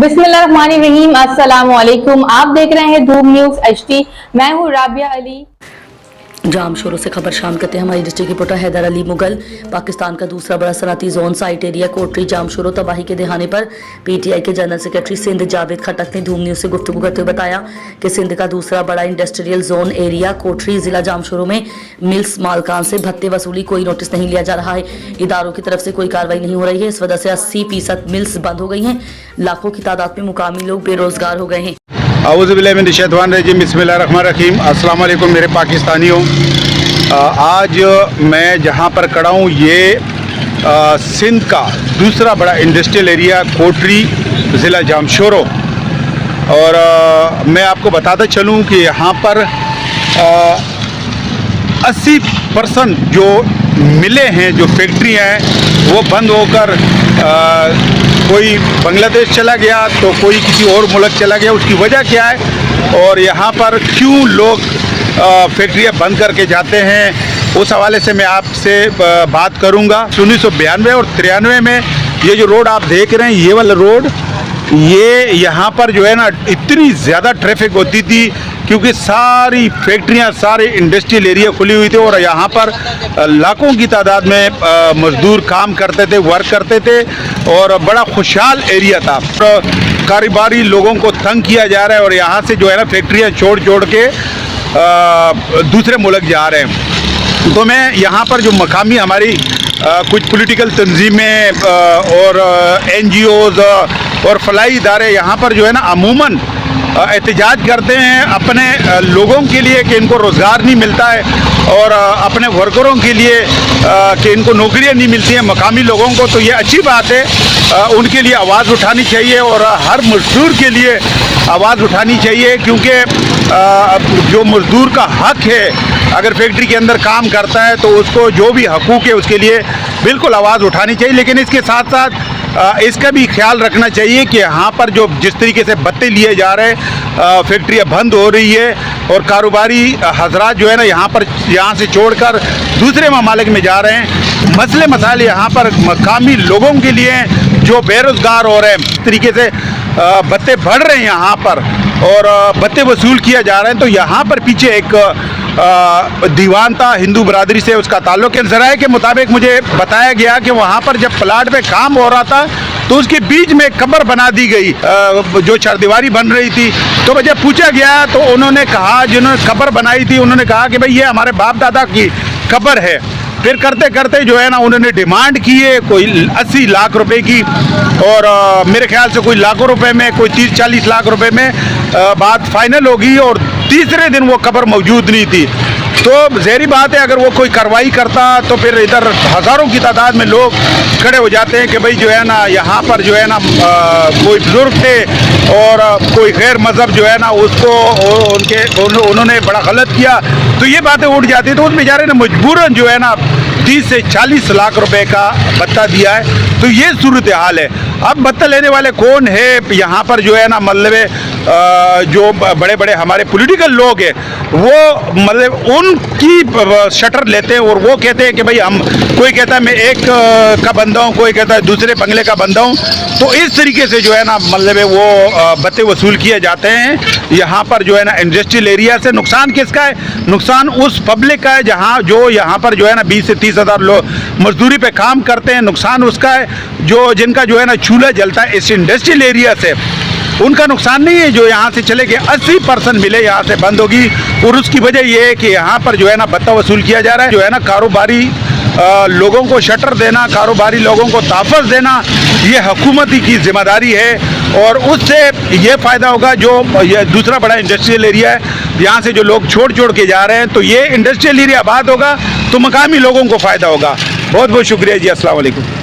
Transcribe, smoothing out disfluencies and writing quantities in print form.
बिस्मिल्लाहिर्रहमानिर्रहीम। अस्सलाम वालेकुम। आप देख रहे हैं धूम न्यूज़ HD। मैं हूँ राबिया अली। जाम शोरों से खबर शाम करते हैं हमारी डिस्ट्रिक्ट रिपोर्टर हैदर अली मुगल। पाकिस्तान का दूसरा बड़ा सनअती जोन साइट एरिया कोटरी जाम शोरों तबाही के दहाने पर PTI के जनरल सेक्रेटरी सिंध जावेद खटक ने धूम न्यूज़ से गुफ्तगू करते हुए बताया कि सिंध का दूसरा बड़ा इंडस्ट्रियल जोन एरिया कोटरी जिला जाम शोरों में मिल्स मालकान से भत्ते वसूली कोई नोटिस नहीं लिया जा रहा है। इदारों की तरफ से कोई कार्रवाई नहीं हो रही है। इस वजह से 80% मिल्स बंद हो गई हैं। लाखों की तादाद में मुकामी लोग बेरोजगार हो गए हैं। बिस्मिल्लाहिर्रहमानिर्रहीम। अस्सलाम वालेकुम मेरे पाकिस्तानियों। आज मैं जहां पर खड़ा हूं ये सिंध का दूसरा बड़ा इंडस्ट्रियल एरिया कोटरी ज़िला जामशोरो, और मैं आपको बताता चलूं कि यहाँ पर 80% जो मिलें हैं, जो फैक्ट्रियाँ हैं, वो बंद होकर कोई बांग्लादेश चला गया तो कोई किसी और मुल्क चला गया। उसकी वजह क्या है और यहाँ पर क्यों लोग फैक्ट्रियाँ बंद करके जाते हैं, उस हवाले से मैं आपसे बात करूँगा। 1992 और 93 में ये जो रोड आप देख रहे हैं, ये वाला रोड, ये यहाँ पर जो है ना इतनी ज़्यादा ट्रैफिक होती थी क्योंकि सारी फैक्ट्रियाँ, सारे इंडस्ट्रियल एरिया खुली हुई थे और यहाँ पर लाखों की तादाद में मज़दूर काम करते थे, वर्क करते थे और बड़ा खुशहाल एरिया था। कारोबारी लोगों को तंग किया जा रहा है और यहाँ से जो है ना फैक्ट्रियाँ छोड़ के दूसरे मुल्क जा रहे हैं। तो मैं यहाँ पर जो मकामी हमारी कुछ पॉलिटिकल तंजीमें और NGOs और फलाई इदारे यहाँ पर जो है ना अमूमन एहतजाज करते हैं अपने लोगों के लिए कि इनको रोज़गार नहीं मिलता है और अपने वर्करों के लिए कि इनको नौकरियां नहीं मिलती हैं मकामी लोगों को। तो ये अच्छी बात है, उनके लिए आवाज़ उठानी चाहिए और हर मज़दूर के लिए आवाज़ उठानी चाहिए, क्योंकि जो मज़दूर का हक है, अगर फैक्ट्री के अंदर काम करता है तो उसको जो भी हकूक़ है उसके लिए बिल्कुल आवाज़ उठानी चाहिए। लेकिन इसके साथ साथ इसका भी ख्याल रखना चाहिए कि यहाँ पर जो जिस तरीके से भत्ते लिए जा रहे हैं, फैक्ट्रियाँ बंद हो रही है और कारोबारी हजरात जो है ना यहाँ से छोड़कर दूसरे ममालिक में जा रहे हैं। मसले मसाइल यहाँ पर मकामी लोगों के लिए जो बेरोज़गार हो रहे हैं, इस तरीके से भत्ते बढ़ रहे हैं यहाँ पर और भत्ते वसूल किया जा रहे हैं। तो यहाँ पर पीछे एक दीवान था हिंदू बरादरी से, उसका ताल्लुक़ है। ज़राए के मुताबिक मुझे बताया गया कि वहाँ पर जब प्लाट पे काम हो रहा था तो उसके बीच में कब्र बना दी गई, जो चारदीवारी बन रही थी। तो जब पूछा गया तो उन्होंने कहा, जिन्होंने कब्र बनाई थी, उन्होंने कहा कि भाई ये हमारे बाप दादा की कब्र है। फिर करते करते जो है ना उन्होंने डिमांड की है कोई 80 लाख रुपए की, और मेरे ख्याल से कोई लाखों रुपए में, कोई 30-40 लाख रुपए में बात फाइनल होगी और तीसरे दिन वो कब्र मौजूद नहीं थी। तो ज़हरी बात है, अगर वो कोई कार्रवाई करता तो फिर इधर हज़ारों की तादाद में लोग खड़े हो जाते हैं कि भाई जो है ना यहाँ पर जो है ना कोई बुज़ुर्ग थे और कोई गैर मज़हब जो है ना उसको उन्होंने बड़ा गलत किया, तो ये बातें उठ जाती। तो उस बेचारे ने मजबूरन जो है ना 30 से 40 लाख रुपए का भत्ता दिया है। तो ये सूरत हाल है। अब भत्ता लेने वाले कौन है यहाँ पर जो है ना, मतलब जो बड़े बड़े हमारे पॉलिटिकल लोग हैं वो मतलब उनकी शटर लेते हैं और वो कहते हैं कि भाई हम, कोई कहता है मैं एक का बंदा हूँ, कोई कहता है दूसरे बंगले का बंदा हूँ। तो इस तरीके से जो है ना मतलब वो भत्ते वसूल किए जाते हैं यहाँ पर जो है ना इंडस्ट्रियल एरिया से। नुकसान किसका है? नुकसान उस पब्लिक का है जहाँ जो यहाँ पर जो है ना 20 से 30 हज़ार लोग मजदूरी पे काम करते हैं। नुकसान उसका है जो जिनका जो है ना चूल्हा जलता है इस इंडस्ट्रियल एरिया से, उनका नुकसान नहीं है जो यहाँ से चले गए। 80% मिले यहाँ से बंद होगी और उसकी वजह ये है कि यहाँ पर जो है ना भत्ता वसूल किया जा रहा है। जो है ना कारोबारी लोगों को शटर देना, कारोबारी लोगों को तहफ़्फ़ुज़ देना, ये हुकूमत की जिम्मेदारी है और उससे ये फ़ायदा होगा जो ये दूसरा बड़ा इंडस्ट्रियल एरिया है, यहाँ से जो लोग छोड़ के जा रहे हैं। तो ये इंडस्ट्रियल एरिया आबाद होगा तो मकामी लोगों को फ़ायदा होगा। बहुत बहुत शुक्रिया जी। अस्सलाम वालेकुम।